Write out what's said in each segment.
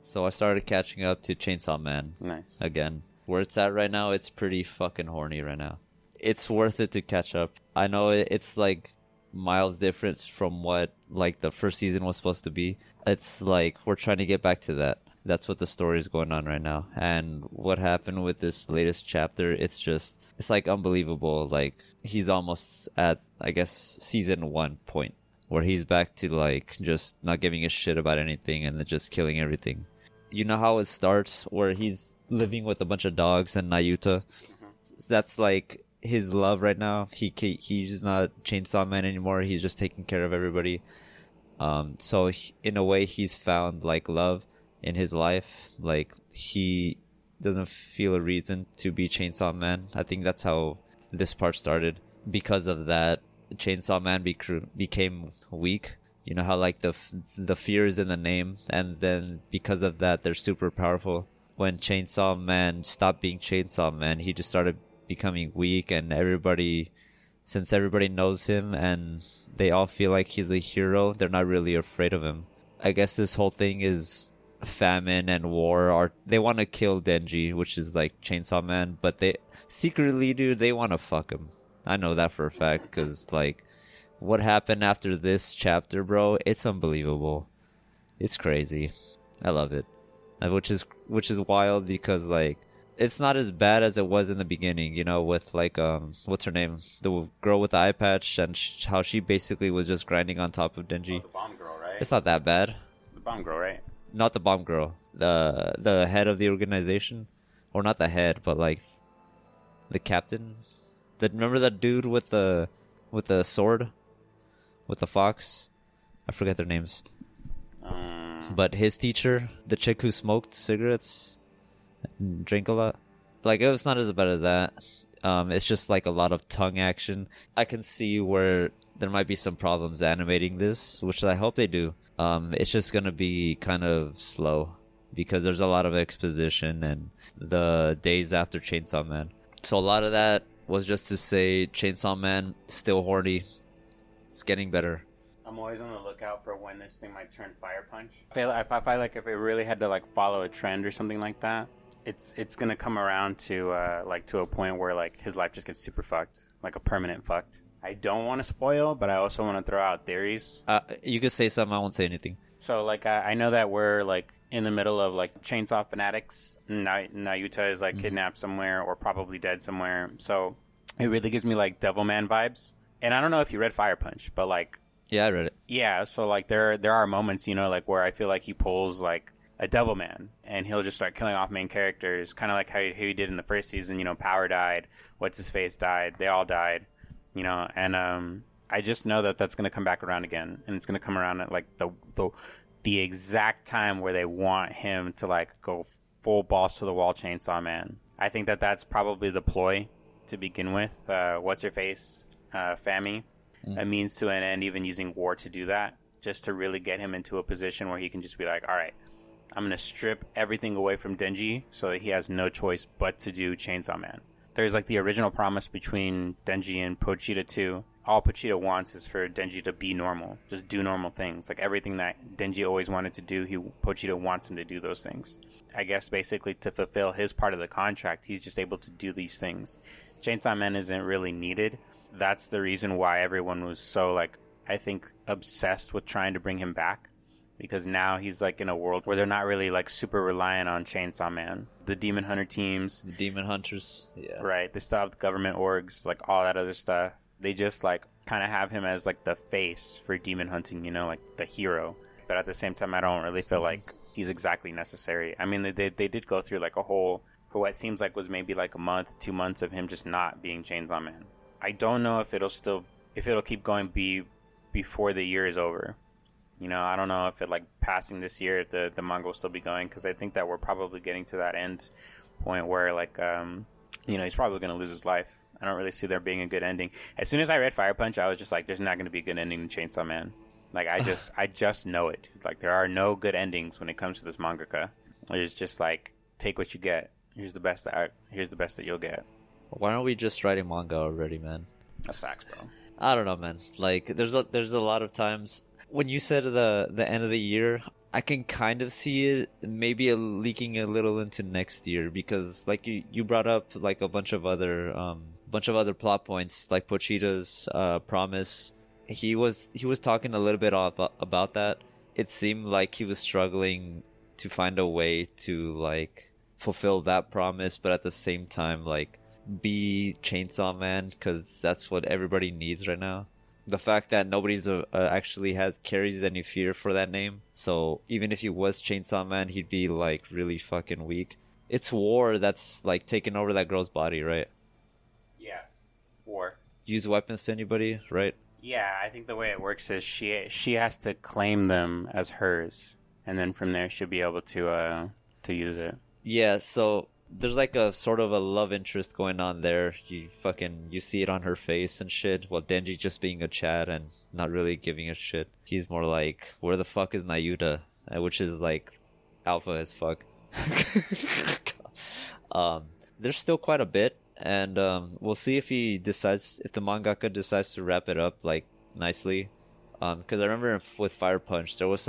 So I started catching up to Chainsaw Man. Nice. Again. Where it's at right now, it's pretty fucking horny right now. It's worth it to catch up. I know it's like miles difference from what like the first season was supposed to be. It's like we're trying to get back to that. That's what the story is going on right now. And what happened with this latest chapter, it's like unbelievable. Like he's almost at, I guess, season 1 point where he's back to like just not giving a shit about anything and just killing everything. You know how it starts where he's living with a bunch of dogs and Nayuta. That's like his love right now. He's not Chainsaw Man anymore. He's just taking care of everybody. So in a way, he's found like love in his life. Like he doesn't feel a reason to be Chainsaw Man. I think that's how this part started. Because of that, Chainsaw Man became weak. You know how like the fear is in the name, and then because of that, they're super powerful. When Chainsaw Man stopped being Chainsaw Man, he just started becoming weak, and since everybody knows him and they all feel like he's a hero, they're not really afraid of him. I guess this whole thing is famine and war. They want to kill Denji, which is like Chainsaw Man, but they secretly, dude, they want to fuck him. I know that for a fact, because like what happened after this chapter, bro, it's unbelievable. It's crazy. I love it. Which is wild, because like it's not as bad as it was in the beginning, you know, with like what's her name, the girl with the eye patch, and how she basically was just grinding on top of Denji. Oh, the bomb girl, right? It's not that bad. The bomb girl, right? Not the bomb girl. The head of the organization, or not the head, but like the captain. Remember that dude with the sword, with the fox? I forget their names. But his teacher, the chick who smoked cigarettes and drank a lot, like it was not as bad as that. It's just like a lot of tongue action. I can see where there might be some problems animating this, which I hope they do. It's just gonna be kind of slow because there's a lot of exposition and the days after Chainsaw Man. So a lot of that was just to say Chainsaw Man still horny. It's getting better. I'm always on the lookout for when this thing might turn Fire Punch. I feel like if it really had to like follow a trend or something like that, it's gonna come around to like to a point where like his life just gets super fucked, like a permanent fucked. I don't want to spoil, but I also want to throw out theories. You could say something. I won't say anything. So like I know that we're like in the middle of like Chainsaw fanatics. Nayuta is like kidnapped somewhere or probably dead somewhere. So it really gives me like Devilman vibes. And I don't know if you read Fire Punch, but like. Yeah, I read it. Yeah, so like there are moments, you know, like where I feel like he pulls like a Devilman and he'll just start killing off main characters, kind of like how he did in the first season. You know, Power died, What's His Face died, they all died, you know, and I just know that that's gonna come back around again, and it's gonna come around at like the exact time where they want him to like go full balls to the wall Chainsaw Man. I think that that's probably the ploy to begin with. What's Her Face, Fami. A means to an end, even using war to do that, just to really get him into a position where he can just be like, all right, I'm going to strip everything away from Denji so that he has no choice but to do Chainsaw Man. There's like the original promise between Denji and Pochita 2. All Pochita wants is for Denji to be normal, just do normal things. Like everything that Denji always wanted to do, Pochita wants him to do those things. I guess basically to fulfill his part of the contract, he's just able to do these things. Chainsaw Man isn't really needed. That's the reason why everyone was so, like, I think, obsessed with trying to bring him back. Because now he's, like, in a world where they're not really, like, super reliant on Chainsaw Man. The Demon Hunter teams. The Demon Hunters, yeah. Right. They still have the government orgs, like, all that other stuff. They just, like, kind of have him as, like, the face for demon hunting, you know, like, the hero. But at the same time, I don't really feel like he's exactly necessary. I mean, they did go through, like, a whole, for what seems like was maybe, like, a month, 2 months of him just not being Chainsaw Man. I don't know if it'll keep going before the year is over. You know, I don't know if it like passing this year, if the manga will still be going, because I think that we're probably getting to that end point where like you know, he's probably going to lose his life. I don't really see there being a good ending. As soon as I read Fire Punch, I was just like, there's not going to be a good ending to Chainsaw Man. Like I just know it. Like there are no good endings when it comes to this mangaka. It's just like take what you get. Here's the best that you'll get. Why aren't we just writing manga already, man? That's facts, bro. I don't know, man. Like, there's a lot of times when you said the end of the year, I can kind of see it maybe leaking a little into next year because, like you brought up like a bunch of other plot points, like Pochita's promise. He was talking a little bit about that. It seemed like he was struggling to find a way to like fulfill that promise, but at the same time like be Chainsaw Man because that's what everybody needs right now. The fact that nobody's actually carries any fear for that name. So even if he was Chainsaw Man, he'd be like really fucking weak. It's War that's like taking over that girl's body, right? Yeah, War. Use weapons to anybody, right? Yeah, I think the way it works is she has to claim them as hers, and then from there she'll be able to use it. Yeah, so there's like a sort of a love interest going on there. You see it on her face and shit. While Denji just being a Chad and not really giving a shit. He's more like, where the fuck is Nayuta? Which is like alpha as fuck. There's still quite a bit, and we'll see if the mangaka decides to wrap it up like nicely. Because I remember with Fire Punch, I was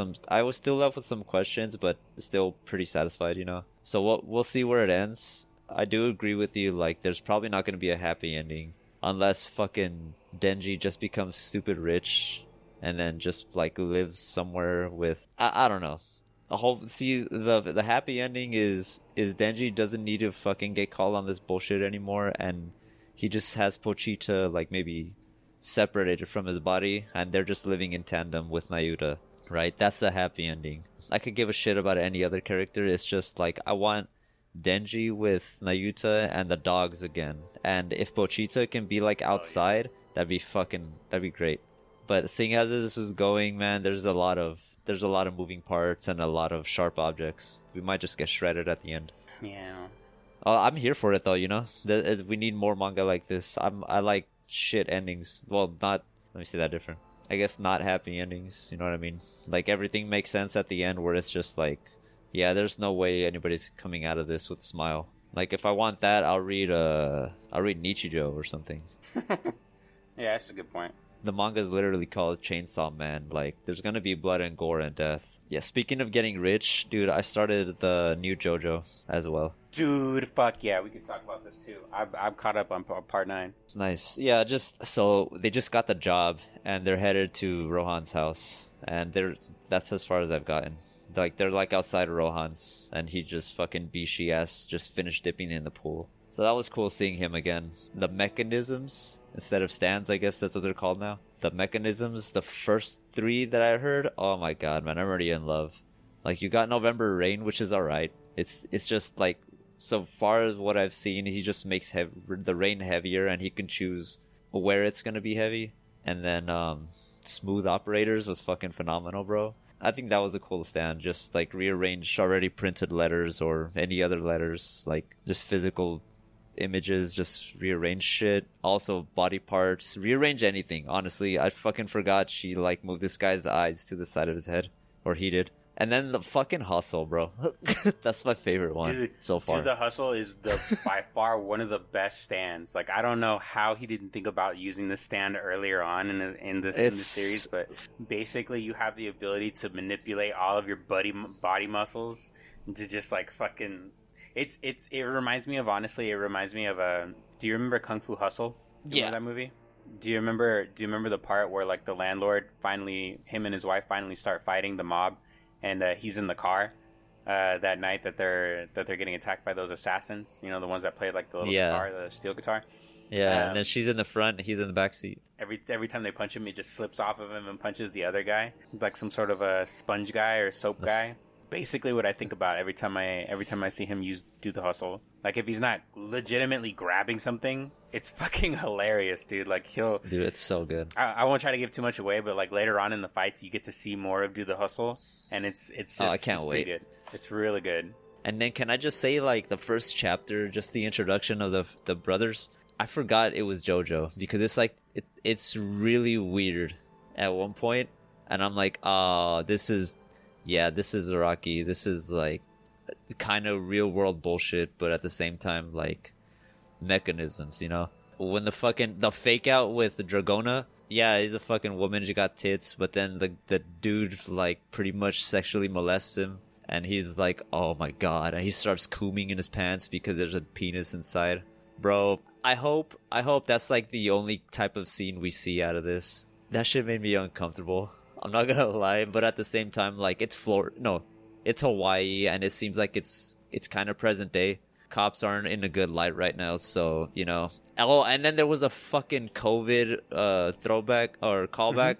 still left with some questions, but still pretty satisfied, you know. So we'll see where it ends. I do agree with you, like, there's probably not going to be a happy ending. Unless fucking Denji just becomes stupid rich and then just, like, lives somewhere with... I don't know. The happy ending is Denji doesn't need to fucking get called on this bullshit anymore, and he just has Pochita, like, maybe separated from his body, and they're just living in tandem with Nayuta. Right, that's the happy ending. I could give a shit about any other character. It's just like I want Denji with Nayuta and the dogs again. And if Pochita can be like outside, that'd be great. But seeing as this is going, man, there's a lot of moving parts and a lot of sharp objects. We might just get shredded at the end. Yeah. I'm here for it though, you know. We need more manga like this. I like shit endings. Well, not. Let me say that different. I guess not happy endings, you know what I mean? Like, everything makes sense at the end where it's just like, yeah, there's no way anybody's coming out of this with a smile. Like, if I want that, I'll read Nichijou or something. Yeah, that's a good point. The manga is literally called Chainsaw Man. Like, there's gonna be blood and gore and death. Yeah, speaking of getting rich, dude, I started the new JoJo as well. Dude, fuck yeah, we could talk about this too. I'm caught up on part 9. Nice. Yeah, they just got the job and they're headed to Rohan's house, and that's as far as I've gotten. Like, they're like outside of Rohan's, and he just fucking Bishi ass just finished dipping in the pool. So that was cool seeing him again. The mechanisms instead of stands, I guess that's what they're called now. The mechanisms, the first 3 that I heard, oh my god, man, I'm already in love. Like, you got November Rain, which is alright. It's just like, so far as what I've seen, he just makes the rain heavier, and he can choose where it's gonna be heavy. And then Smooth Operators was fucking phenomenal, bro. I think that was a cool stand. Just like rearrange already printed letters or any other letters, like just physical images, just rearrange shit. Also body parts, rearrange anything. Honestly, I fucking forgot she like moved this guy's eyes to the side of his head, or he did. And then the fucking hustle, bro. That's my favorite one, dude, so far. Dude, the hustle is by far one of the best stands. Like, I don't know how he didn't think about using the stand earlier on in this series, but basically you have the ability to manipulate all of your body muscles to just like fucking. It reminds me of do you remember Kung Fu Hustle? Do you remember that movie? Do you remember the part where like the landlord him and his wife finally start fighting the mob, and he's in the car that night that they're getting attacked by those assassins, you know, the ones that played like the little guitar, the steel guitar. Yeah, and then she's in the front, he's in the back seat. Every time they punch him, it just slips off of him and punches the other guy, like some sort of a sponge guy or soap guy. Basically what I think about every time I see him do the hustle. Like, if he's not legitimately grabbing something, it's fucking hilarious, dude. Like, dude, it's so good. I won't try to give too much away, but like later on in the fights, you get to see more of Do the Hustle, and it's just I can't wait. Good. It's really good. And then can I just say, like, the first chapter, just the introduction of the brothers, I forgot it was JoJo, because it's like it's really weird at one point, and I'm like, this is Araki. This is like kind of real world bullshit, but at the same time like mechanisms, you know? When the fake out with the Dragona, yeah, he's a fucking woman. She got tits, but then the dude like pretty much sexually molests him, and he's like, oh my god, and he starts cooming in his pants because there's a penis inside. Bro, I hope that's like the only type of scene we see out of this. That shit made me uncomfortable. I'm not gonna lie, but at the same time, like it's it's Hawaii, and it seems like it's kind of present day. Cops aren't in a good light right now, so you know. Oh, and then there was a fucking COVID throwback or callback.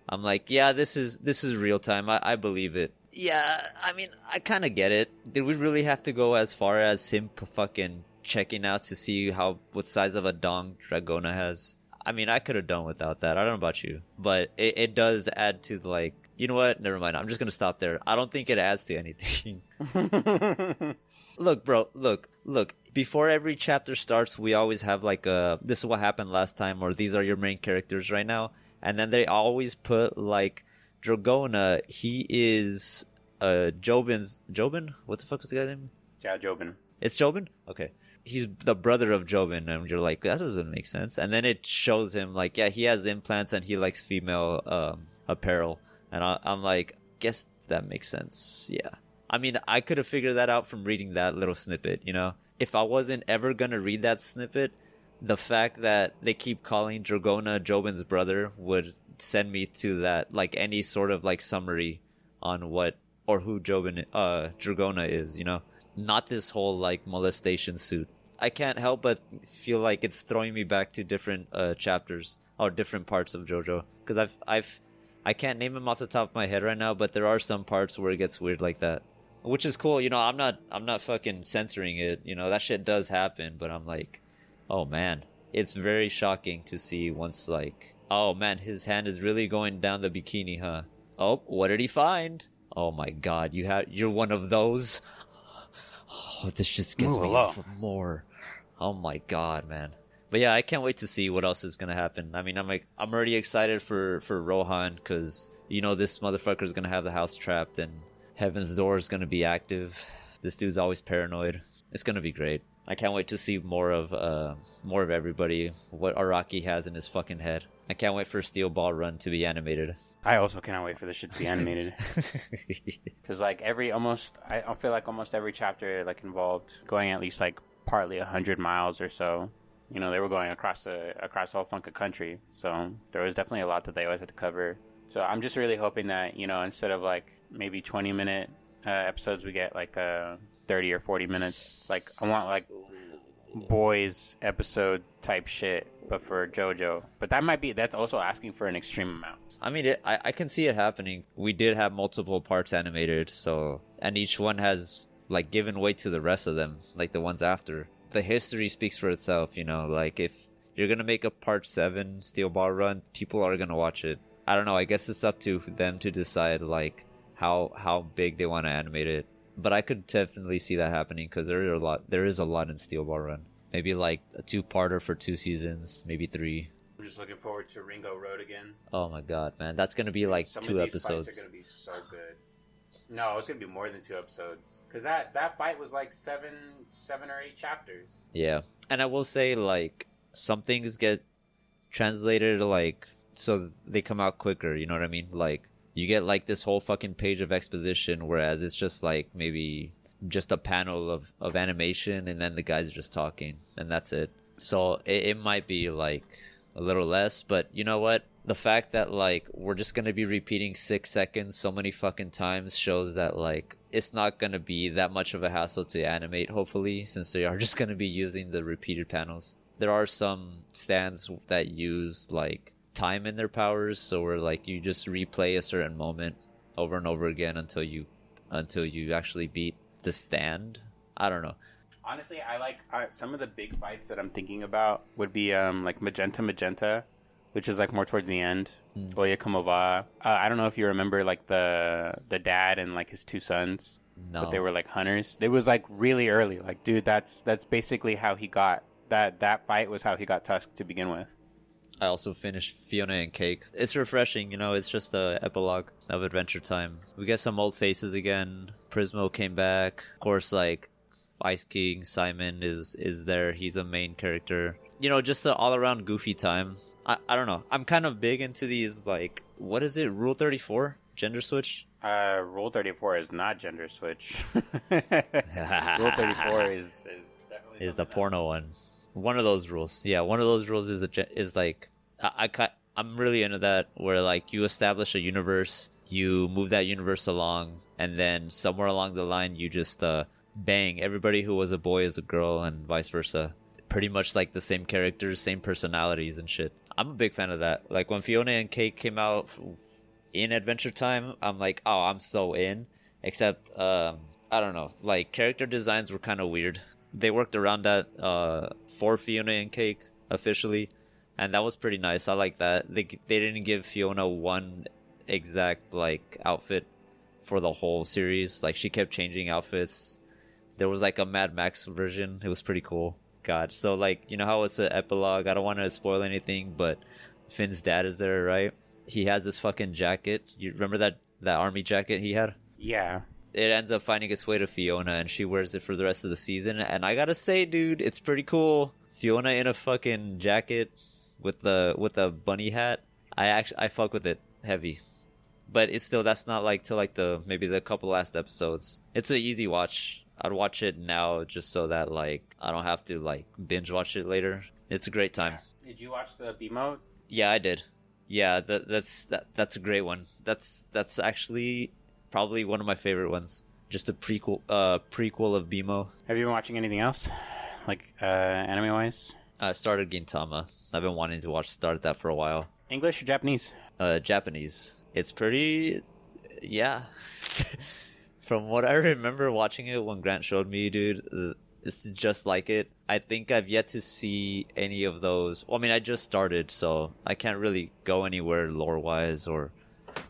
I'm like, yeah, this is real time. I believe it. Yeah, I mean, I kind of get it. Did we really have to go as far as him fucking checking out to see what size of a dong Dragona has? I mean, I could have done without that. I don't know about you, but it does add to like, you know what? Never mind. I'm just gonna stop there. I don't think it adds to anything. Look, bro. Look. Before every chapter starts, we always have like this is what happened last time, or these are your main characters right now, and then they always put like Dragona. He is Jobin. What the fuck was the guy's name? Yeah, Jobin. It's Jobin? Okay. He's the brother of Jobin, and you're like, that doesn't make sense. And then it shows him like, yeah, he has implants and he likes female apparel. And I'm like, guess that makes sense. Yeah. I mean, I could have figured that out from reading that little snippet, you know? If I wasn't ever gonna read that snippet, the fact that they keep calling Dragona Jobin's brother would send me to that, like any sort of like summary on what or who Dragona is, you know? Not this whole like molestation suit. I can't help but feel like it's throwing me back to different chapters or different parts of JoJo, because I can't name them off the top of my head right now, but there are some parts where it gets weird like that, which is cool. You know, I'm not fucking censoring it. You know, that shit does happen, but I'm like, oh man, it's very shocking to see once like, oh man, his hand is really going down the bikini, huh? Oh, what did he find? Oh my god, you're one of those. Oh, this just gets me for more. Oh my god, man. But yeah, I can't wait to see what else is gonna happen. I mean, I'm already excited for Rohan, because you know this motherfucker is gonna have the house trapped and Heaven's Door is gonna be active. This dude's always paranoid. It's gonna be great. I can't wait to see more of everybody. What Araki has in his fucking head. I can't wait for Steel Ball Run to be animated. I also cannot wait for this shit to be animated. Because like I feel like almost every chapter like involved going at least like partly 100 miles or so. You know, they were going across the whole fucking country, so there was definitely a lot that they always had to cover. So I'm just really hoping that, you know, instead of like maybe 20-minute episodes, we get like 30 or 40 minutes. Like I want like boys episode type shit, but for JoJo. But that's also asking for an extreme amount. I mean, I can see it happening. We did have multiple parts animated, so, and each one has like given way to the rest of them, like the ones after. The history speaks for itself, you know. Like if you're gonna make a part 7 Steel Ball Run, people are gonna watch it. I don't know. I guess it's up to them to decide like how big they want to animate it. But I could definitely see that happening, because there is a lot in Steel Ball Run. Maybe like a 2-parter for 2 seasons, maybe 3. I'm just looking forward to Ringo Road again. Oh my god, man, that's gonna be like 2 episodes. Some of these fights are gonna be so good. No, it's gonna be more than 2 episodes, because that fight was like 7 or 8 chapters. Yeah, and I will say like some things get translated like so they come out quicker. You know what I mean? Like you get like this whole fucking page of exposition, whereas it's just like maybe just a panel of animation, and then the guy's just talking, and that's it. So it might be like a little less, but you know what? The fact that like we're just gonna be repeating 6 seconds so many fucking times shows that like it's not gonna be that much of a hassle to animate, hopefully, since they are just gonna be using the repeated panels. There are some stands that use like time in their powers, so where like you just replay a certain moment over and over again until you actually beat the stand. I don't know. Honestly, I like some of the big fights that I'm thinking about would be like Magenta, which is like more towards the end. Oya Kamova. I don't know if you remember like the dad and like his 2 sons. No. But they were like hunters. It was like really early. Like, dude, that's basically how he got that fight was how he got Tusk to begin with. I also finished Fiona and Cake. It's refreshing, you know. It's just a epilogue of Adventure Time. We get some old faces again. Prismo came back. Of course, like Ice King Simon is there. He's a main character. You know, just an all-around goofy time. I don't know. I'm kind of big into these, like, what is it? Rule 34? Gender switch? Rule 34 is not gender switch. Rule 34 is definitely Is the porno one. One of those rules. Yeah, one of those rules is like, I'm really into that, where, like, you establish a universe, you move that universe along, and then somewhere along the line, you just bang everybody who was a boy as a girl, and vice versa. Pretty much like the same characters, same personalities and shit. I'm a big fan of that. Like when Fiona and Cake came out in Adventure Time, I'm like, oh, I'm so in. Except, I don't know, like character designs were kind of weird. They worked around that for Fiona and Cake officially, and that was pretty nice. I like that. They didn't give Fiona one exact like outfit for the whole series. Like she kept changing outfits. There was like a Mad Max version. It was pretty cool. God. So, like, you know how it's an epilogue? I don't want to spoil anything, but Finn's dad is there, right? He has this fucking jacket. You remember that army jacket he had? Yeah. It ends up finding its way to Fiona, and she wears it for the rest of the season. And I gotta say, dude, it's pretty cool. Fiona in a fucking jacket with a bunny hat. I fuck with it heavy. But it's still, that's not like till like maybe the couple last episodes. It's an easy watch. I'd watch it now just so that like I don't have to like binge watch it later. It's a great time. Did you watch the B-mode? Yeah, I did. Yeah, that's a great one. That's actually probably one of my favorite ones. Just a prequel of BMO. Have you been watching anything else, like anime wise? I started Gintama. I've been wanting to start that for a while. English or Japanese? Japanese. It's pretty, yeah. From what I remember watching it when Grant showed me, dude, it's just like it. I think I've yet to see any of those. Well, I mean, I just started, so I can't really go anywhere lore-wise or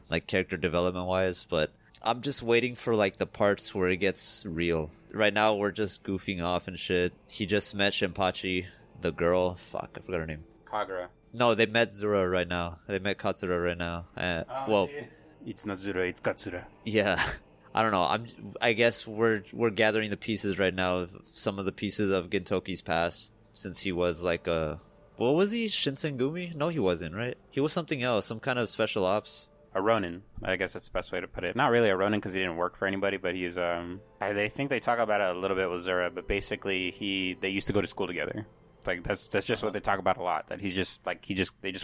like character development-wise, but I'm just waiting for like the parts where it gets real. Right now, we're just goofing off and shit. He just met Shinpachi, the girl. Fuck, I forgot her name. Kagura. No, they met Zura right now. They met Katsura right now. Well, dude. It's not Zura, it's Katsura. Yeah. I don't know. I guess we're gathering the pieces right now of some of the pieces of Gintoki's past, since he was like what was he? Shinsengumi? No, he wasn't, right? He was something else, some kind of special ops. A Ronin. I guess that's the best way to put it. Not really a Ronin because he didn't work for anybody, but he's I think they talk about it a little bit with Zura, but basically they used to go to school together. Like that's just what they talk about a lot. That they just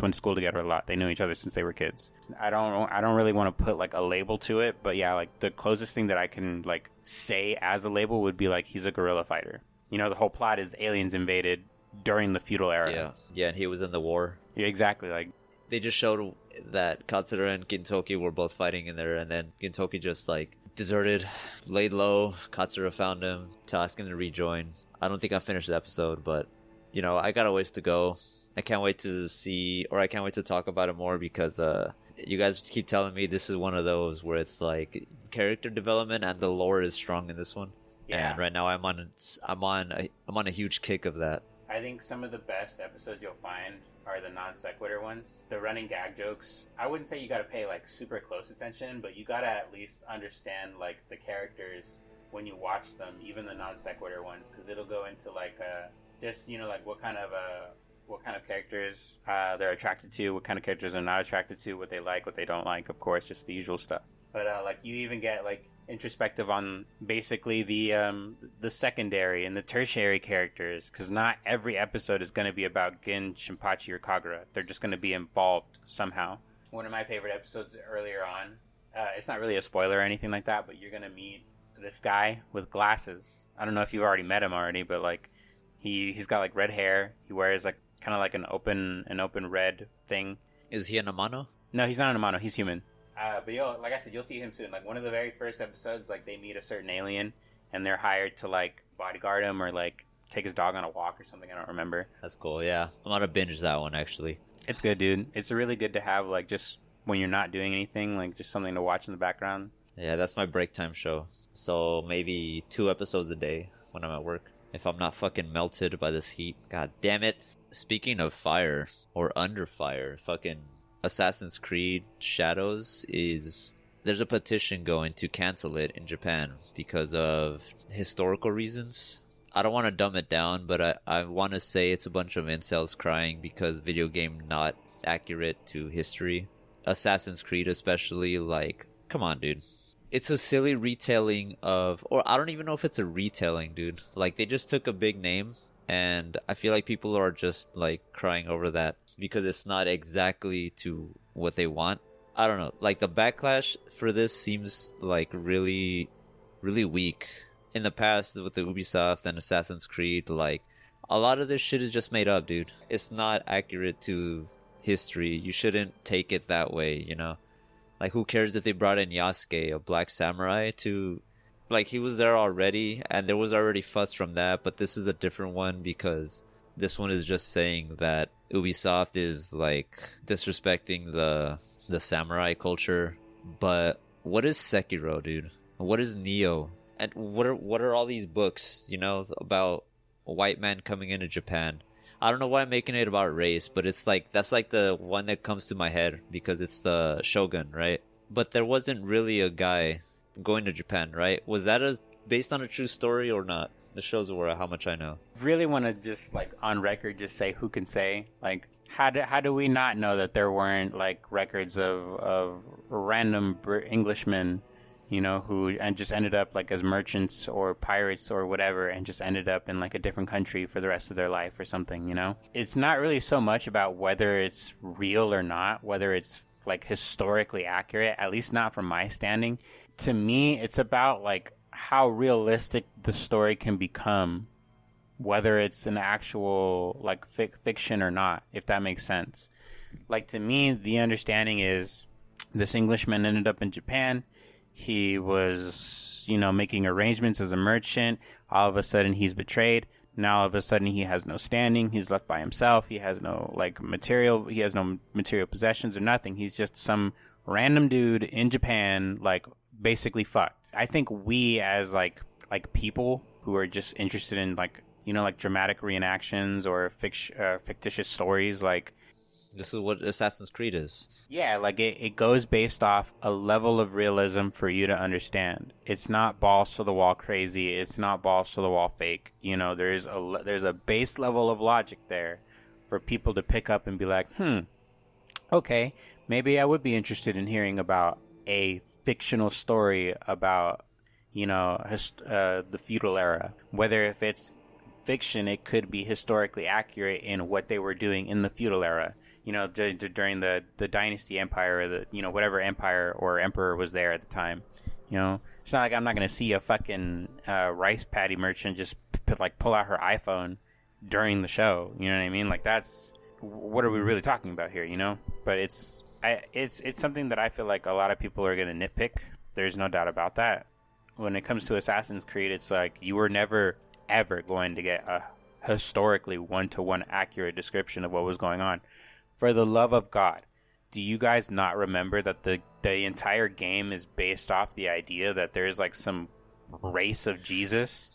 went to school together a lot. They knew each other since they were kids. I don't really want to put like a label to it, but yeah, like the closest thing that I can like say as a label would be like he's a guerrilla fighter. You know, the whole plot is aliens invaded during the feudal era. Yeah, and he was in the war. Yeah, exactly. Like they just showed that Katsura and Gintoki were both fighting in there, and then Gintoki just like deserted, laid low. Katsura found him to ask him to rejoin. I don't think I finished the episode, but. You know, I got a ways to go. I can't wait to see, or I can't wait to talk about it more because you guys keep telling me this is one of those where it's like character development and the lore is strong in this one. Yeah. And right now I'm on a huge kick of that. I think some of the best episodes you'll find are the non sequitur ones. The running gag jokes. I wouldn't say you got to pay like super close attention, but you got to at least understand like the characters when you watch them, even the non sequitur ones, because it'll go into like just, you know, like what kind of characters they're attracted to, what kind of characters they're not attracted to, what they like, what they don't like, of course, just the usual stuff. But like you even get like introspective on basically the secondary and the tertiary characters, because not every episode is going to be about Gin, Shinpachi, or Kagura. They're just going to be involved somehow. One of my favorite episodes earlier on, it's not really a spoiler or anything like that, but you're going to meet this guy with glasses. I don't know if you've already met him already, but like he's got like red hair. He wears like kind of like an open red thing. Is he an Amano? No, he's not an Amano. He's human. But like I said, you'll see him soon. Like one of the very first episodes, like they meet a certain alien, and they're hired to like bodyguard him or like take his dog on a walk or something. I don't remember. That's cool. Yeah, I'm gonna binge that one actually. It's good, dude. It's really good to have like just when you're not doing anything, like just something to watch in the background. Yeah, that's my break time show. So maybe 2 episodes a day when I'm at work. If I'm not fucking melted by this heat. God damn it. Speaking of fire or under fire, fucking Assassin's Creed Shadows there's a petition going to cancel it in Japan because of historical reasons. I don't want to dumb it down, but I want to say it's a bunch of incels crying because video game not accurate to history. Assassin's Creed especially, like, come on, dude. It's a silly retelling of, or I don't even know if it's a retelling, dude. Like, they just took a big name, and I feel like people are just, like, crying over that because it's not exactly to what they want. I don't know. Like, the backlash for this seems, like, really, really weak. In the past, with the Ubisoft and Assassin's Creed, like, a lot of this shit is just made up, dude. It's not accurate to history. You shouldn't take it that way, you know? Like, who cares if they brought in Yasuke, a black samurai, to... Like, he was there already, and there was already fuss from that, but this is a different one because this one is just saying that Ubisoft is, like, disrespecting the samurai culture. But what is Sekiro, dude? What is Neo? And what are all these books, you know, about a white man coming into Japan? I don't know why I'm making it about race, but it's like, that's like the one that comes to my head because it's the Shogun, right? But there wasn't really a guy going to Japan, right? Was that based on a true story or not? This shows how much I know. Really want to just, like, on record, just say who can say, like, how do we not know that there weren't, like, records of random Englishmen, you know, who and just ended up, like, as merchants or pirates or whatever, and just ended up in, like, a different country for the rest of their life or something, you know? It's not really so much about whether it's real or not, whether it's, like, historically accurate, at least not from my standing. To me, it's about, like, how realistic the story can become, whether it's an actual, like, fiction or not, if that makes sense. Like, to me, the understanding is this Englishman ended up in Japan. He was, you know, making arrangements as a merchant. All of a sudden, he's betrayed. Now, all of a sudden, he has no standing. He's left by himself. He has no, like, material. He has no material possessions or nothing. He's just some random dude in Japan, like, basically fucked. I think we as, like people who are just interested in, like, you know, like, dramatic reenactions or fictitious stories, like, this is what Assassin's Creed is. Yeah, like, it goes based off a level of realism for you to understand. It's not balls to the wall crazy. It's not balls to the wall fake. You know, there's a base level of logic there for people to pick up and be like, okay, maybe I would be interested in hearing about a fictional story about, you know, the feudal era. Whether if it's fiction, it could be historically accurate in what they were doing in the feudal era. You know, during the dynasty empire, or the, you know, whatever empire or emperor was there at the time. You know, it's not like I'm not going to see a fucking rice paddy merchant just pull out her iPhone during the show. You know what I mean? Like, that's, what are we really talking about here? You know, but it's something that I feel like a lot of people are going to nitpick. There's no doubt about that. When it comes to Assassin's Creed, it's like you were never ever going to get a historically one-to-one accurate description of what was going on. For the love of God, do you guys not remember that the entire game is based off the idea that there's, like, some race of Jesus?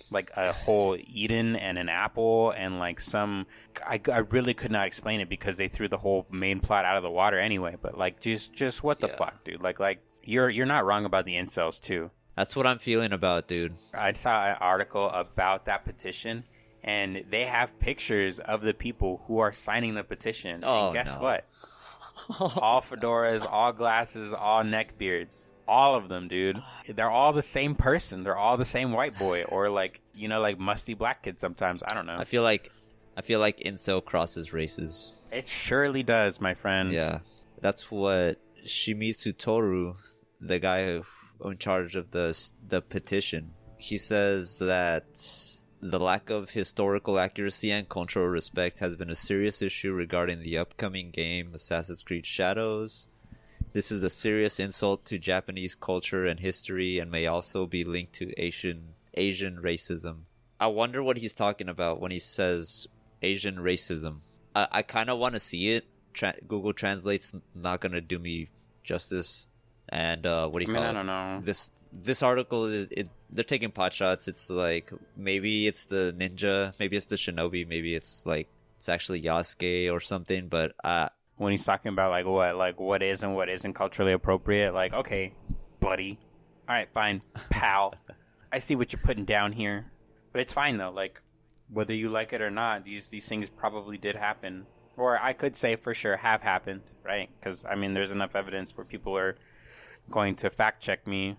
Like a whole Eden and an apple and, like, some... I really could not explain it because they threw the whole main plot out of the water anyway, but, like, just what the fuck, dude? Like you're not wrong about the incels, too. That's what I'm feeling about, dude. I saw an article about that petition, and they have pictures of the people who are signing the petition. Oh, and guess no. what? All fedoras, all glasses, all neck beards. All of them, dude. They're all the same person. They're all the same white boy. Or, like, you know, like musty black kid sometimes. I don't know. I feel like incel crosses races. It surely does, my friend. Yeah. That's what Shimizu Toru, the guy who in charge of the petition, he says that the lack of historical accuracy and cultural respect has been a serious issue regarding the upcoming game Assassin's Creed Shadows. This is a serious insult to Japanese culture and history and may also be linked to Asian racism. I wonder what he's talking about when he says Asian racism. I kind of want to see it. Google Translate's not going to do me justice. And what do you call it? I don't know. This article they're taking pot shots. It's like maybe it's the ninja, maybe it's the shinobi, maybe it's actually Yasuke or something. But when he's talking about what is and what isn't culturally appropriate, like, okay, buddy, all right, fine, pal, I see what you're putting down here, but it's fine though. Like, whether you like it or not, these things probably did happen. Or I could say for sure have happened, right? Because, I mean, there's enough evidence where people are going to fact check me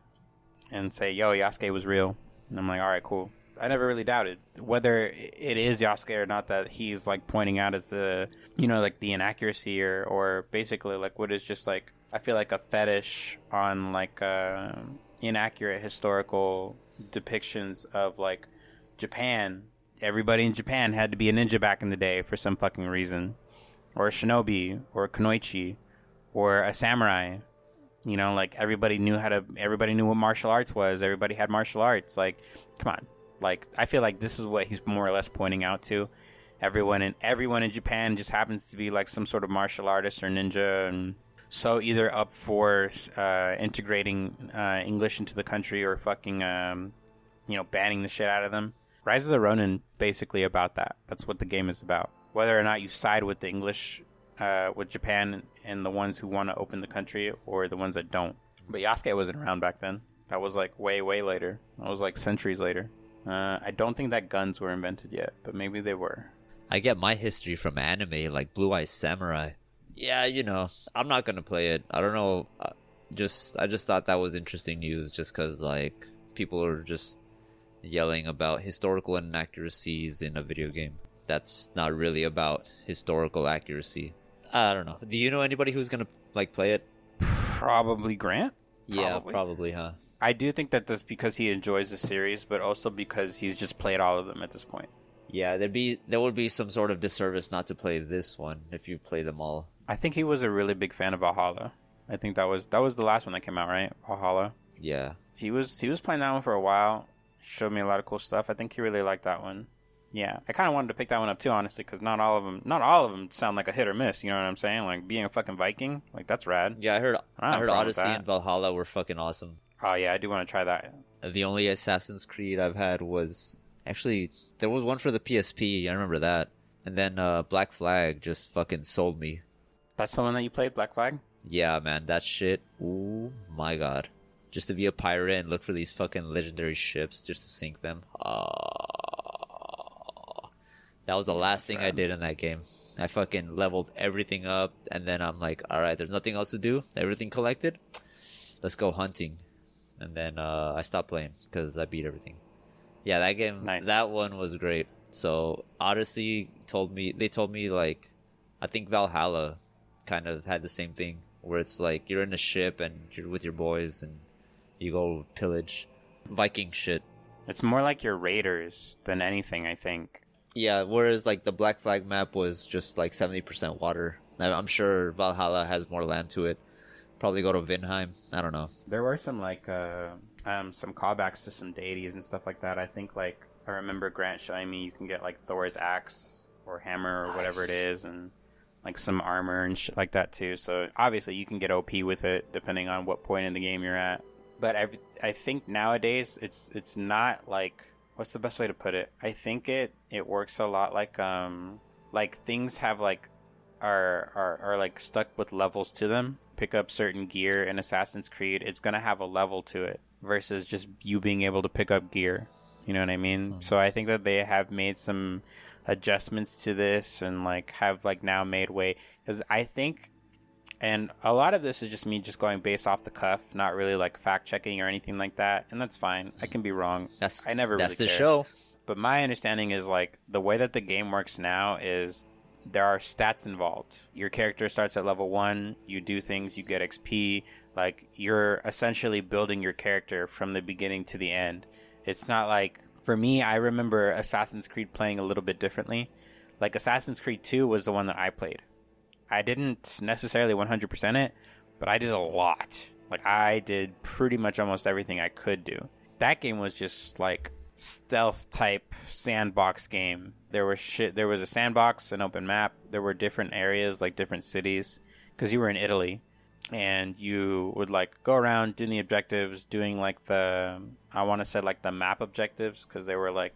and say, yo, Yasuke was real. And I'm like, all right, cool. I never really doubted whether it is Yasuke or not that he's like pointing out as the, you know, like the inaccuracy or basically like what is just like, I feel like a fetish on like inaccurate historical depictions of like Japan. Everybody in Japan had to be a ninja back in the day for some fucking reason, or a shinobi, or a kunoichi, or a samurai. You know, like everybody knew what martial arts was. Everybody had martial arts. Like, come on. Like, I feel like this is what he's more or less pointing out to. Everyone in Japan just happens to be like some sort of martial artist or ninja, and so either up for integrating English into the country or fucking banning the shit out of them. Rise of the Ronin basically about that. That's what the game is about. Whether or not you side with the English, with Japan and the ones who want to open the country, or the ones that don't. But Yasuke wasn't around back then. That was like way, way later. That was like centuries later. I don't think that guns were invented yet, but maybe they were. I get my history from anime, like Blue Eye Samurai. Yeah, I'm not gonna play it. I don't know. I just thought that was interesting news, just because like people are just yelling about historical inaccuracies in a video game. That's not really about historical accuracy. I don't know. Do you know anybody who's gonna like play it? Probably Grant. Yeah, probably, huh? I do think that that's because he enjoys the series, but also because he's just played all of them at this point. Yeah, there would be some sort of disservice not to play this one if you play them all. I think he was a really big fan of Valhalla. I think that was the last one that came out, right? Valhalla. Yeah. He was playing that one for a while. Showed me a lot of cool stuff. I think he really liked that one. Yeah, I kind of wanted to pick that one up too, honestly, because not all of them sound like a hit or miss. You know what I'm saying? Like being a fucking Viking, like that's rad. Yeah, I heard Odyssey and Valhalla were fucking awesome. Oh yeah, I do want to try that. The only Assassin's Creed I've had was actually there was one for the PSP. I remember that, and then Black Flag just fucking sold me. That's the one that you played, Black Flag? Yeah, man, that shit. Ooh my god, just to be a pirate and look for these fucking legendary ships just to sink them. That was the last thing I did in that game. I fucking leveled everything up, and then I'm like, alright, there's nothing else to do. Everything collected. Let's go hunting. And then I stopped playing because I beat everything. Yeah, that game, nice. That one was great. So Odyssey told me like, I think Valhalla kind of had the same thing, where it's like you're in a ship and you're with your boys and you go pillage Viking shit. It's more like your raiders than anything, I think. Yeah, whereas like the Black Flag map was just like 70% water. I'm sure Valhalla has more land to it. Probably go to Vinheim. I don't know. There were some like some callbacks to some deities and stuff like that. I think like I remember Grant showing me you can get like Thor's axe or hammer or whatever it is, and like some armor and shit like that too. So obviously you can get OP with it depending on what point in the game you're at. But I think nowadays it's not like, what's the best way to put it? I think it works a lot like things have like are like stuck with levels to them. Pick up certain gear in Assassin's Creed, it's gonna have a level to it versus just you being able to pick up gear. You know what I mean? So I think that they have made some adjustments to this and like have like now made way, because I think, and a lot of this is just me just going based off the cuff, not really like fact checking or anything like that, and that's fine. I can be wrong. That's the show. But my understanding is like the way that the game works now is there are stats involved. Your character starts at level 1, you do things, you get XP, like you're essentially building your character from the beginning to the end. It's not like, for me, I remember Assassin's Creed playing a little bit differently. Like Assassin's Creed 2 was the one that I played. I didn't necessarily 100% it, but I did a lot. Like I did pretty much almost everything I could do. That game was just like stealth type sandbox game. There was a sandbox, an open map. There were different areas, like different cities, because you were in Italy, and you would like go around doing the objectives, doing like the map objectives, because they were like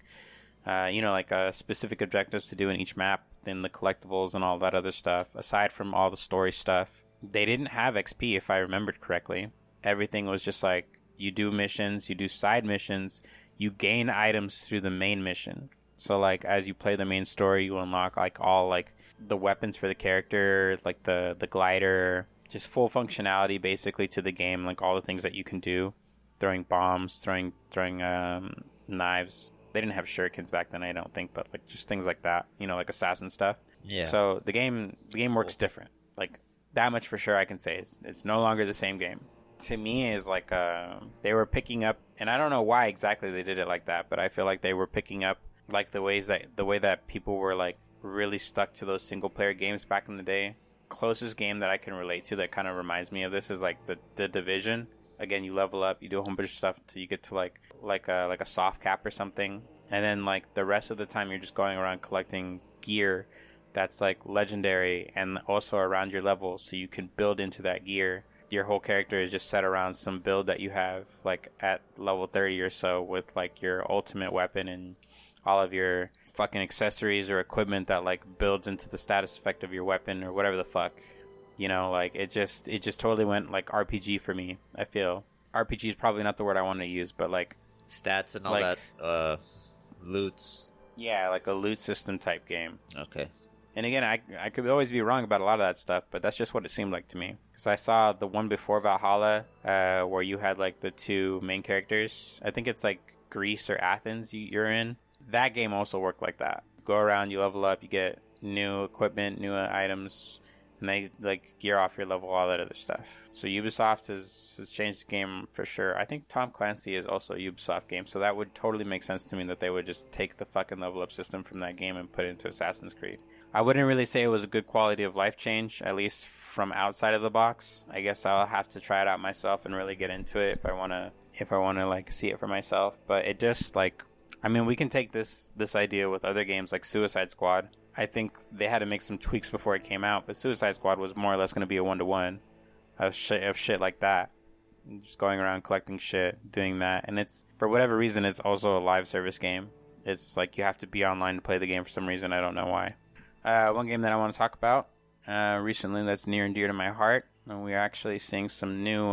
specific objectives to do in each map, then the collectibles and all that other stuff. Aside from all the story stuff, they didn't have XP, if I remembered correctly. Everything was just like you do missions, you do side missions, you gain items through the main mission. So like as you play the main story, you unlock like all like the weapons for the character, like the glider, just full functionality basically to the game, like all the things that you can do, throwing bombs, throwing knives. They didn't have shurikens back then, I don't think, but like just things like that, you know, like assassin stuff. Yeah. So the game works different. Like that much for sure I can say. It's no longer the same game. To me is like they were picking up, and I don't know why exactly they did it like that, but I feel like they were picking up like the way that people were like really stuck to those single player games back in the day. Closest game that I can relate to that kind of reminds me of this is like the Division. Again, you level up, you do a whole bunch of stuff until you get to like a soft cap or something, and then like the rest of the time you're just going around collecting gear that's like legendary and also around your level, so you can build into that gear. Your whole character is just set around some build that you have like at level 30 or so, with like your ultimate weapon and all of your fucking accessories or equipment that like builds into the status effect of your weapon or whatever the fuck. You know, like it just totally went like RPG for me. I feel RPG is probably not the word I want to use, but like stats and all like, that loots. Yeah, like a loot system type game. Okay. And again, I could always be wrong about a lot of that stuff, but that's just what it seemed like to me. Because I saw the one before Valhalla, where you had like the two main characters. I think it's like Greece or Athens you're in. That game also worked like that. Go around, you level up, you get new equipment, new items, and they like gear off your level, all that other stuff. So Ubisoft has changed the game for sure. I think Tom Clancy is also a Ubisoft game, so that would totally make sense to me that they would just take the fucking level up system from that game and put it into Assassin's Creed. I wouldn't really say it was a good quality of life change, at least from outside of the box. I guess I'll have to try it out myself and really get into it if I wanna like see it for myself. But it just like, I mean, we can take this idea with other games like Suicide Squad. I think they had to make some tweaks before it came out, but Suicide Squad was more or less going to be a 1-to-1 of shit like that. Just going around collecting shit, doing that. And it's, for whatever reason, it's also a live service game. It's like you have to be online to play the game for some reason. I don't know why. One game that I want to talk about recently that's near and dear to my heart, and we're actually seeing some new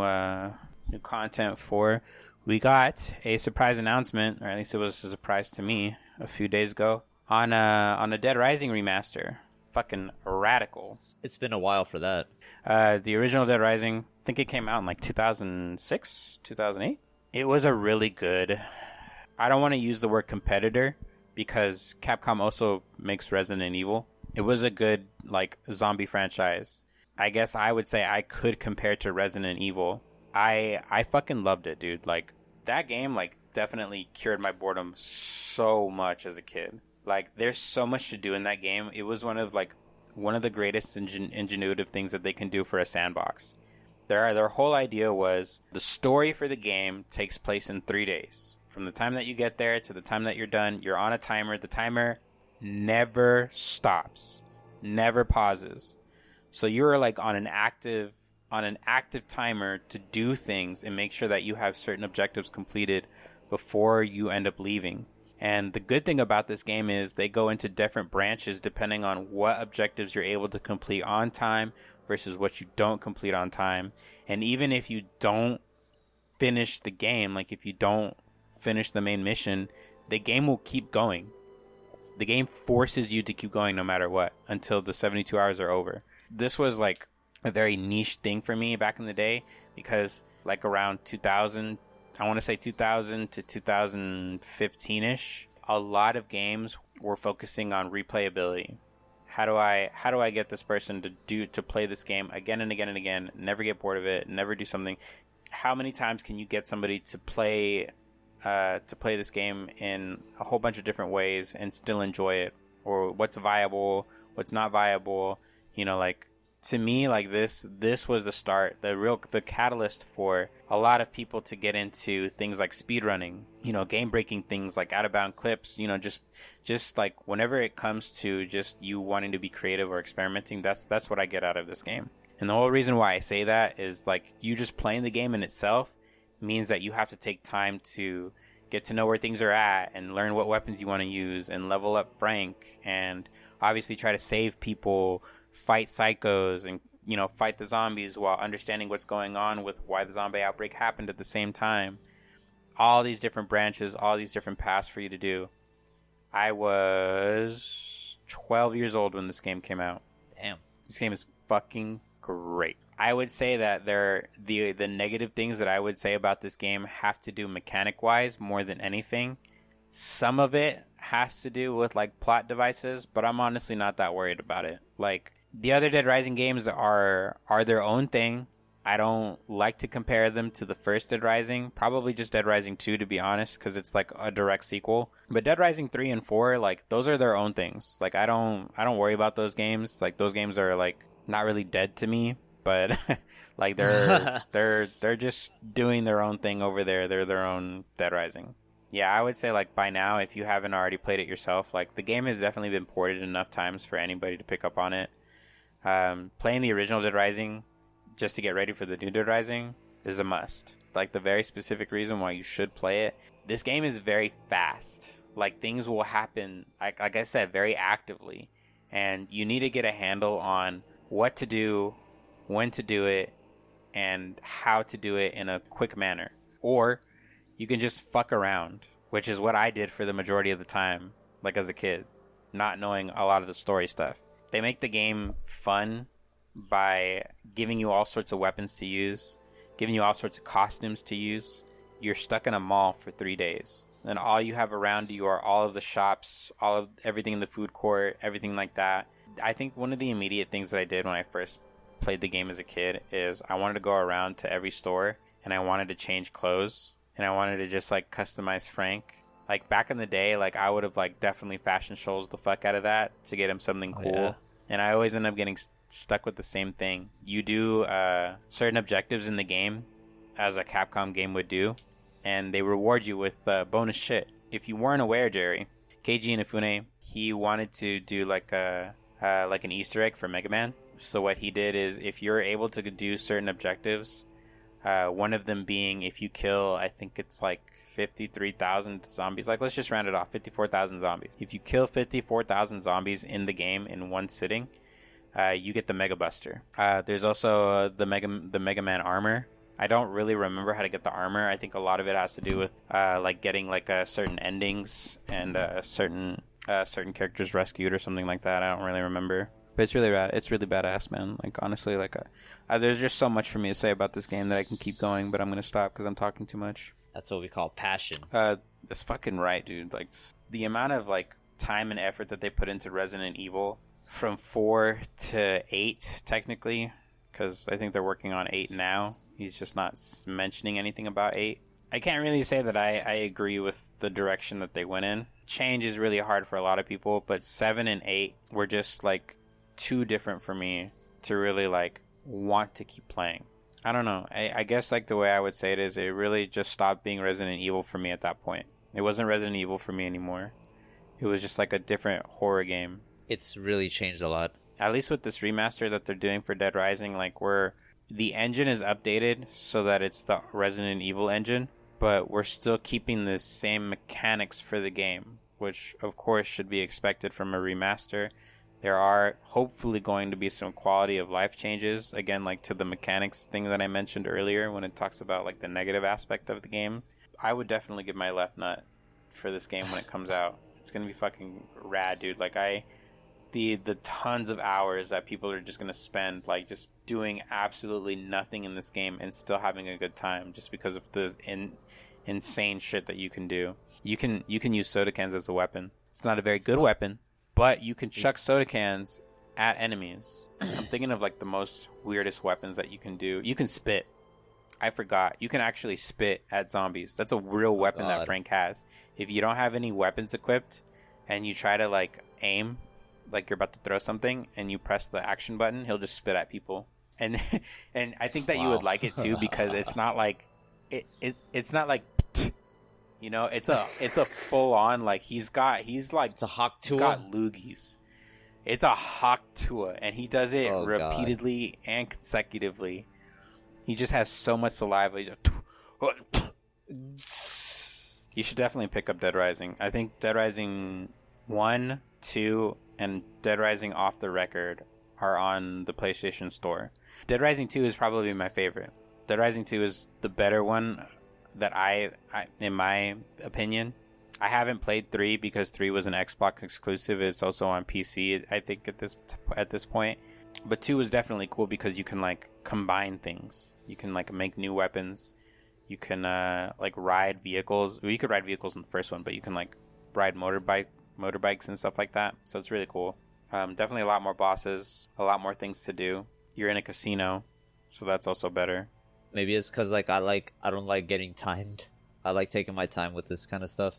content for. We got a surprise announcement, or at least it was a surprise to me, a few days ago, on a Dead Rising remaster. Fucking radical. It's been a while for that. The original Dead Rising, I think it came out in like 2006, 2008. It was a really good, I don't want to use the word competitor because Capcom also makes Resident Evil. It was a good like zombie franchise. I guess I would say I could compare it to Resident Evil. I fucking loved it, dude. Like that game like definitely cured my boredom so much as a kid. Like there's so much to do in that game. It was one of the greatest ingenuitive things that they can do for a sandbox. Their whole idea was the story for the game takes place in 3 days. From the time that you get there to the time that you're done, you're on a timer. The timer never stops, never pauses. So you're like on an active timer to do things and make sure that you have certain objectives completed before you end up leaving. And the good thing about this game is they go into different branches depending on what objectives you're able to complete on time versus what you don't complete on time. And even if you don't finish the game, like if you don't finish the main mission, the game will keep going. The game forces you to keep going no matter what until the 72 hours are over. This was like a very niche thing for me back in the day because like around 2000, I want to say 2000 to 2015-ish, a lot of games were focusing on replayability. How do I get this person to play this game again and again and again, never get bored of it, never do something? How many times can you get somebody to play this game in a whole bunch of different ways and still enjoy it? Or what's viable, what's not viable? You know, like to me, like this was the start, the catalyst for a lot of people to get into things like speedrunning, you know, game breaking things like out of bound clips, you know, just like whenever it comes to just you wanting to be creative or experimenting, that's what I get out of this game. And the whole reason why I say that is like you just playing the game in itself means that you have to take time to get to know where things are at and learn what weapons you want to use and level up rank and obviously try to save people, fight psychos, and you know, fight the zombies while understanding what's going on with why the zombie outbreak happened at the same time. All these different branches, all these different paths for you to do. I was 12 years old when this game came out. Damn. This game is fucking great. I would say that the negative things that I would say about this game have to do mechanic-wise more than anything. Some of it has to do with like plot devices, but I'm honestly not that worried about it. Like the other Dead Rising games are their own thing. I don't like to compare them to the first Dead Rising. Probably just Dead Rising 2, to be honest, because it's like a direct sequel. But Dead Rising 3 and 4, like those are their own things. Like I don't worry about those games. Like those games are like not really dead to me, but like they're just doing their own thing over there. They're their own Dead Rising. Yeah, I would say like by now, if you haven't already played it yourself, like the game has definitely been ported enough times for anybody to pick up on it. Playing the original Dead Rising just to get ready for the new Dead Rising is a must. Like the very specific reason why you should play it. This game is very fast. Like things will happen, like I said, very actively. And you need to get a handle on what to do, when to do it, and how to do it in a quick manner. Or you can just fuck around, which is what I did for the majority of the time, like as a kid, not knowing a lot of the story stuff. They make the game fun by giving you all sorts of weapons to use, giving you all sorts of costumes to use. You're stuck in a mall for 3 days, and all you have around you are all of the shops, all of everything in the food court, everything like that. I think one of the immediate things that I did when I first played the game as a kid is I wanted to go around to every store, and I wanted to change clothes, and I wanted to just like customize Frank. Like back in the day, like I would have like definitely fashion shows the fuck out of that to get him something cool. Yeah. And I always end up getting stuck with the same thing. You do certain objectives in the game, as a Capcom game would do, and they reward you with bonus shit. If you weren't aware, Jerry, Keiji Inafune, he wanted to do like an Easter egg for Mega Man. So what he did is, if you're able to do certain objectives, one of them being if you kill, I think it's like 53,000 zombies. Like let's just round it off, 54,000 zombies. If you kill 54,000 zombies in the game in one sitting, you get the Mega Buster. There's also the Mega Man armor. I don't really remember how to get the armor. I think a lot of it has to do with like getting like certain endings and certain characters rescued or something like that. I don't really remember. But it's really rad. It's really badass, man. Like honestly, like there's just so much for me to say about this game that I can keep going, but I'm gonna stop because I'm talking too much. That's what we call passion. That's fucking right, dude. Like the amount of like time and effort that they put into Resident Evil from 4 to 8, technically, because I think they're working on 8 now. He's just not mentioning anything about 8. I can't really say that I agree with the direction that they went in. Change is really hard for a lot of people, but 7 and 8 were just like too different for me to really like want to keep playing. I don't know. I guess like the way I would say it is, it really just stopped being Resident Evil for me at that point. It wasn't Resident Evil for me anymore. It was just like a different horror game. It's really changed a lot. At least with this remaster that they're doing for Dead Rising, like where the engine is updated so that it's the Resident Evil engine, but we're still keeping the same mechanics for the game, which of course should be expected from a remaster. There are hopefully going to be some quality of life changes, again, like to the mechanics thing that I mentioned earlier when it talks about like the negative aspect of the game. I would definitely give my left nut for this game when it comes out. It's going to be fucking rad, dude. Like the tons of hours that people are just going to spend like just doing absolutely nothing in this game and still having a good time just because of this insane shit that you can do. You can use soda cans as a weapon. It's not a very good weapon, but you can chuck soda cans at enemies. I'm thinking of like the most weirdest weapons that you can do. You can spit. I forgot. You can actually spit at zombies. That's a real weapon that Frank has. If you don't have any weapons equipped and you try to like aim like you're about to throw something and you press the action button, he'll just spit at people. And I think that you would like it too because it's not like it's not like, you know, it's a full on like he's like it's a hawk tua. He's got loogies. It's a hawk tua, and he does it repeatedly and consecutively. He just has so much saliva. He's you should definitely pick up Dead Rising. I think Dead Rising 1, 2, and Dead Rising Off the Record are on the PlayStation Store. Dead Rising 2 is probably my favorite. Dead Rising 2 is the better one that I in my opinion. I haven't played 3 because 3 was an Xbox exclusive. It's also on PC, I think, at this point. But 2 was definitely cool because you can like combine things. You can like make new weapons. You can like ride vehicles. Well, you could ride vehicles in the first one, but you can like ride motorbikes and stuff like that. So it's really cool. Definitely a lot more bosses, a lot more things to do. You're in a casino, so that's also better. Maybe it's because like I don't like getting timed. I like taking my time with this kind of stuff.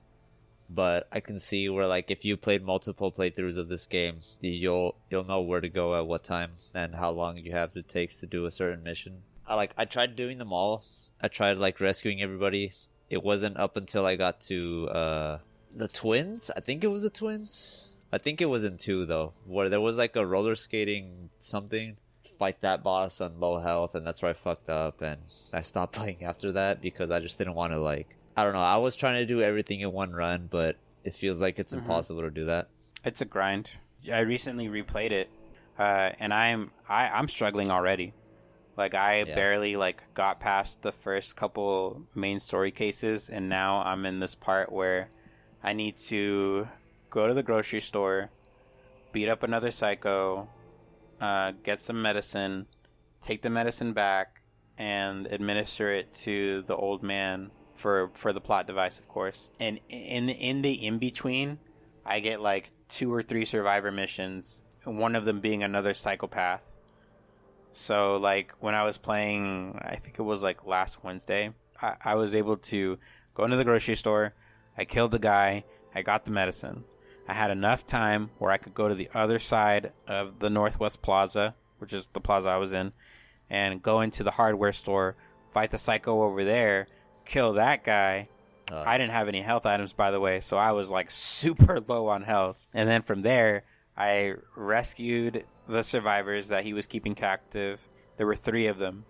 But I can see where like if you played multiple playthroughs of this game, you'll know where to go at what time and how long you have it takes to do a certain mission. I tried doing them all. I tried like rescuing everybody. It wasn't up until I got to the twins. I think it was the twins. I think it was in 2 though, where there was like a roller skating something. Fight that boss on low health, and that's where I fucked up, and I stopped playing after that because I just didn't want to like. I don't know. I was trying to do everything in one run, but it feels like it's impossible to do that. It's a grind. I recently replayed it, and I'm struggling already. Like I barely like got past the first couple main story cases, and now I'm in this part where I need to go to the grocery store, beat up another psycho, get some medicine, take the medicine back, and administer it to the old man for the plot device, of course. And in the in-between, I get like 2 or 3 survivor missions, one of them being another psychopath. So like when I was playing, I think it was like last Wednesday, I was able to go into the grocery store, I killed the guy, I got the medicine. I had enough time where I could go to the other side of the Northwest Plaza, which is the plaza I was in, and go into the hardware store, fight the psycho over there, kill that guy. I didn't have any health items, by the way, so I was like super low on health. And then from there, I rescued the survivors that he was keeping captive. There were 3 of them.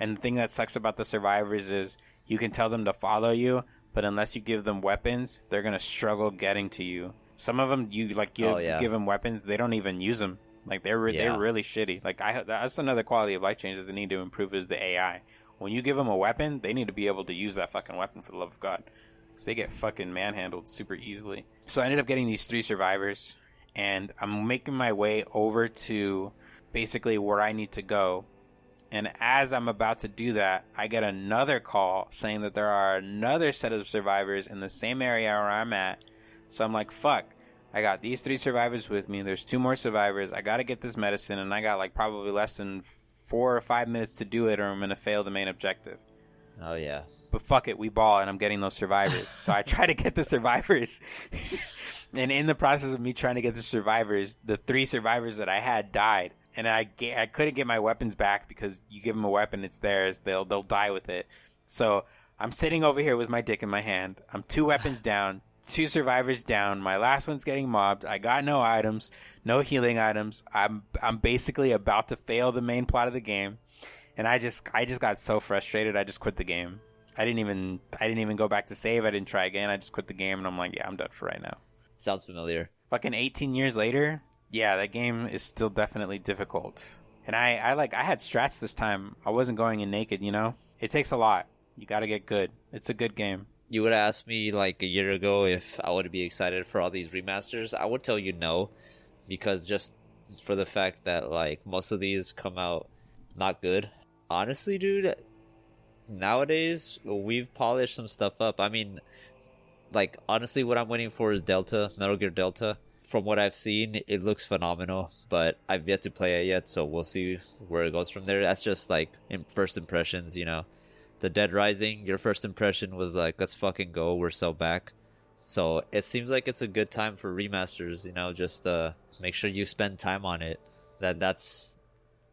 And the thing that sucks about the survivors is you can tell them to follow you, but unless you give them weapons, they're going to struggle getting to you. Some of them, you give them weapons, they don't even use them. Like they're really shitty. Like that's another quality of life changes they need to improve is the AI. When you give them a weapon, they need to be able to use that fucking weapon for the love of God, because they get fucking manhandled super easily. So I ended up getting these 3 survivors, and I'm making my way over to basically where I need to go. And as I'm about to do that, I get another call saying that there are another set of survivors in the same area where I'm at. So I'm like, fuck, I got these 3 survivors with me. There's 2 more survivors. I got to get this medicine, and I got like probably less than 4 or 5 minutes to do it, or I'm going to fail the main objective. Oh, yeah. But fuck it, we ball, and I'm getting those survivors. So I try to get the survivors. And in the process of me trying to get the survivors, the 3 survivors that I had died. And I couldn't get my weapons back because you give them a weapon, it's theirs. They'll die with it. So I'm sitting over here with my dick in my hand. I'm 2 weapons down, 2 survivors down. My last one's getting mobbed. I got no items, no healing items. I'm basically about to fail the main plot of the game. And I just got so frustrated. I just quit the game. I didn't even go back to save. I didn't try again. I just quit the game, and I'm like, yeah, I'm done for right now. Sounds familiar. Fucking 18 years later, yeah, that game is still definitely difficult. And I had strats this time. I wasn't going in naked, you know? It takes a lot. You got to get good. It's a good game. You would ask me like a year ago if I would be excited for all these remasters. I would tell you no, because just for the fact that like most of these come out not good. Honestly, dude, nowadays we've polished some stuff up. I mean, like honestly, what I'm waiting for is Metal Gear Delta. From what I've seen, it looks phenomenal, but I've yet to play it yet, so we'll see where it goes from there. That's just like first impressions, you know. The Dead Rising, your first impression was like, let's fucking go, we're so back. So it seems like it's a good time for remasters, you know, just make sure you spend time on it. That's,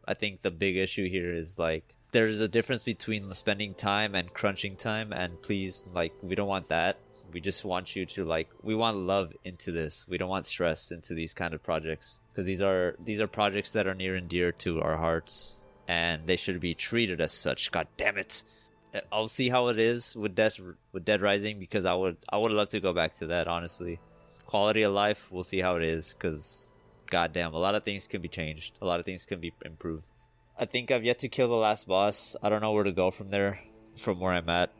I think the big issue here is like, there's a difference between spending time and crunching time, and please, like, we don't want that. We just want you to like, we want love into this. We don't want stress into these kind of projects, because these are projects that are near and dear to our hearts, and they should be treated as such. God damn it. I'll see how it is with Dead Rising, because I would love to go back to that, honestly. Quality of life, we'll see how it is, because goddamn, a lot of things can be changed. A lot of things can be improved. I think I've yet to kill the last boss. I don't know where to go from there, from where I'm at.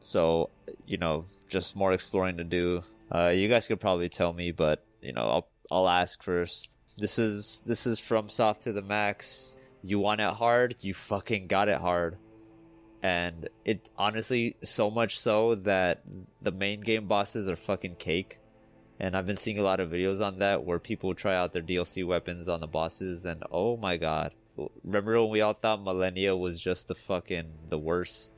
So, you know, just more exploring to do. You guys could probably tell me, but I'll ask first. This is from soft to the max. You want it hard, you fucking got it hard. And it honestly so much so that the main game bosses are fucking cake. And I've been seeing a lot of videos on that where people try out their DLC weapons on the bosses, and oh my god. Remember when we all thought Millennia was just the worst?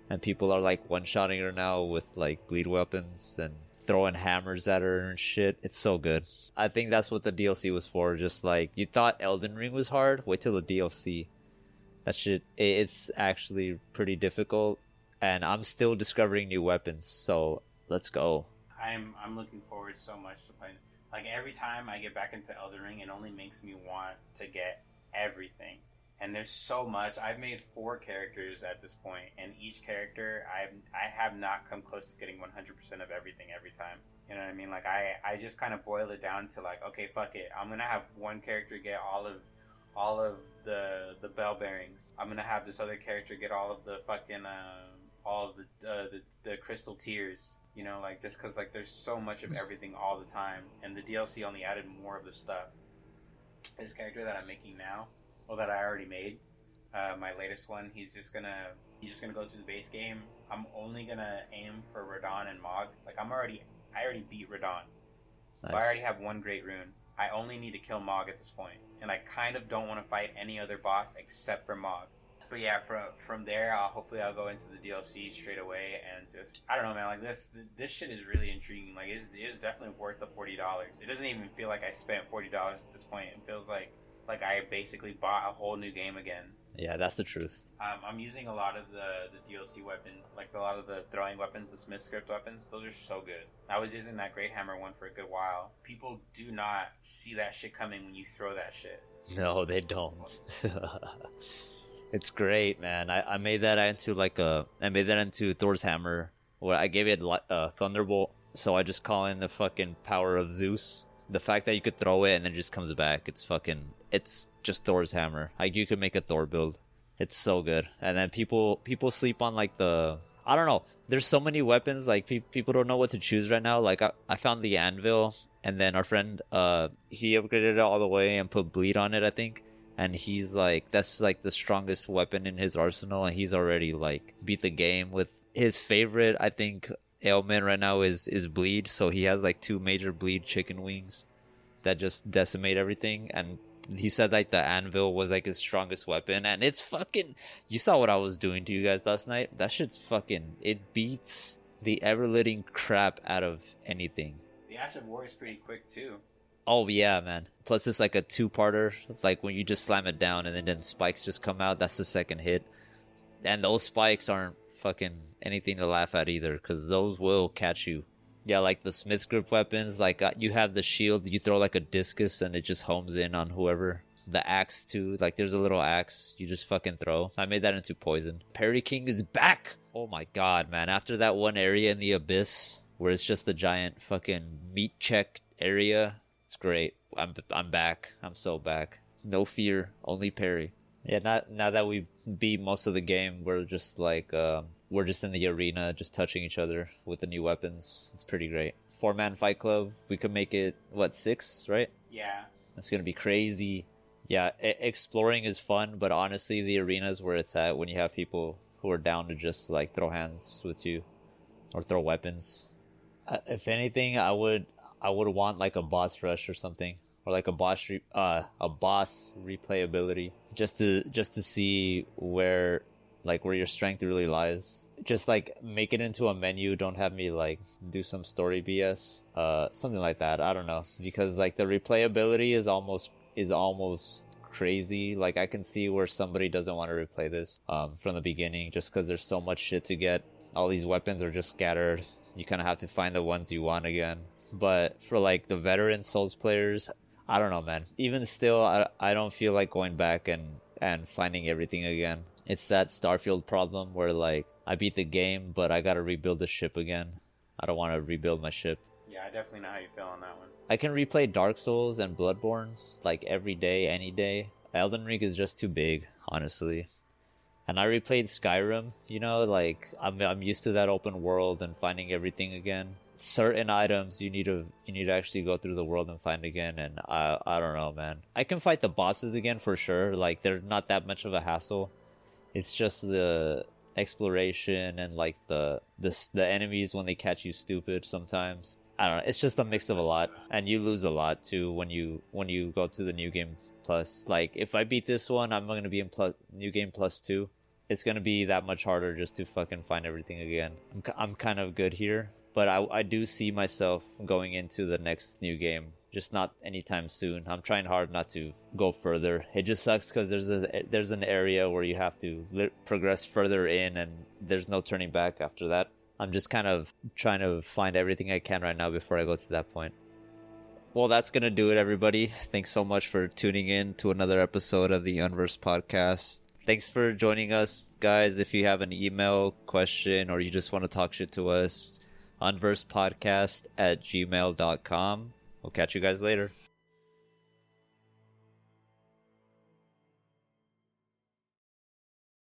And people are like one-shotting her now with like bleed weapons and throwing hammers at her and shit. It's so good. I think that's what the DLC was for. Just like, you thought Elden Ring was hard? Wait till the DLC. That shit, it's actually pretty difficult. And I'm still discovering new weapons, so let's go. I'm looking forward so much to playing. Like, every time I get back into Elden Ring, it only makes me want to get everything. And there's so much. I've made 4 characters at this point, and each character I have not come close to getting 100% of everything every time. You know what I mean? Like, I just kind of boil it down to like, okay, fuck it. I'm gonna have one character get all of the bell bearings. I'm gonna have this other character get all of the fucking all of the crystal tears. You know, like, just because like there's so much of everything all the time, and the DLC only added more of the stuff. This character that I'm making now, well, that I already made, my latest one, he's just gonna go through the base game. I'm only gonna aim for Radon and Mog. Like, I already beat Radon, nice. So I already have one great rune. I only need to kill Mog at this point, and I kind of don't want to fight any other boss except for Mog. But yeah, from there, hopefully I'll go into the DLC straight away, and just, I don't know, man, like, this shit is really intriguing. Like, it is definitely worth the $40. It doesn't even feel like I spent $40 at this point. It feels like I basically bought a whole new game again. Yeah, that's the truth. I'm using a lot of the DLC weapons, like a lot of the throwing weapons, the Smith script weapons. Those are so good. I was using that Great Hammer one for a good while. People do not see that shit coming when you throw that shit. No, they don't. It's great, man. I made that into Thor's hammer, where I gave it a thunderbolt. So I just call in the fucking power of Zeus. The fact that you could throw it and then it just comes back, it's just Thor's hammer. Like, you could make a Thor build. It's so good. And then people sleep on like I don't know. There's so many weapons, like people don't know what to choose right now. Like, I found the anvil, and then our friend he upgraded it all the way and put bleed on it, I think. And he's like, that's like the strongest weapon in his arsenal, and he's already like beat the game with his favorite, I think, ailment right now is bleed. So he has like 2 major bleed chicken wings that just decimate everything. And he said like the anvil was like his strongest weapon, and it's fucking, you saw what I was doing to you guys last night. That shit's fucking, it beats the ever-living crap out of anything. The Ash of War is pretty quick too. Oh yeah, man. Plus it's like a 2-parter. It's like when you just slam it down and then spikes just come out, that's the second hit. And those spikes aren't fucking anything to laugh at either, because those will catch you. Yeah, like the Smith's grip weapons, like you have the shield, you throw like a discus and it just homes in on whoever. The axe too, like there's a little axe you just fucking throw. I made that into poison. Parry King is back! Oh my god, man. After that one area in the abyss where it's just a giant fucking meat check area, it's great. I'm back. I'm so back. No fear, only parry. Yeah, now that we beat most of the game, we're just like we're just in the arena, just touching each other with the new weapons. It's pretty great. 4-man fight club. We could make it 6, right? Yeah. That's gonna be crazy. Yeah, exploring is fun, but honestly, the arena is where it's at when you have people who are down to just like throw hands with you or throw weapons. If anything, I would want like a boss rush or something, or like a boss replayability, just to see where your strength really lies. Just like make it into a menu. Don't have me like do some story BS, something like that. I don't know, because like the replayability is almost crazy. Like, I can see where somebody doesn't want to replay this from the beginning, just because there's so much shit to get. All these weapons are just scattered. You kind of have to find the ones you want again. But for like the veteran Souls players, I don't know, man. Even still, I don't feel like going back and finding everything again. It's that Starfield problem where like I beat the game, but I gotta rebuild the ship again. I don't want to rebuild my ship. Yeah, I definitely know how you feel on that one. I can replay Dark Souls and Bloodborne's like every day, any day. Elden Ring is just too big, honestly. And I replayed Skyrim, like I'm used to that open world and finding everything again. certain items you need to actually go through the world and find again, and I don't know, man. I can fight the bosses again for sure. Like, they're not that much of a hassle. It's just the exploration and like the enemies when they catch you stupid sometimes. I don't know. It's just a mix of a lot, and you lose a lot too when you go to the new game plus. Like, if I beat this one, I'm gonna be in new game plus 2. It's gonna be that much harder just to fucking find everything again. I'm kind of good here, but I do see myself going into the next new game, just not anytime soon. I'm trying hard not to go further. It just sucks because there's an area where you have to progress further in, and there's no turning back after that. I'm just kind of trying to find everything I can right now before I go to that point. Well, that's going to do it, everybody. Thanks so much for tuning in to another episode of the Unversed podcast. Thanks for joining us, guys. If you have an email question or you just want to talk shit to us, unversedpodcast@gmail.com. We'll catch you guys later.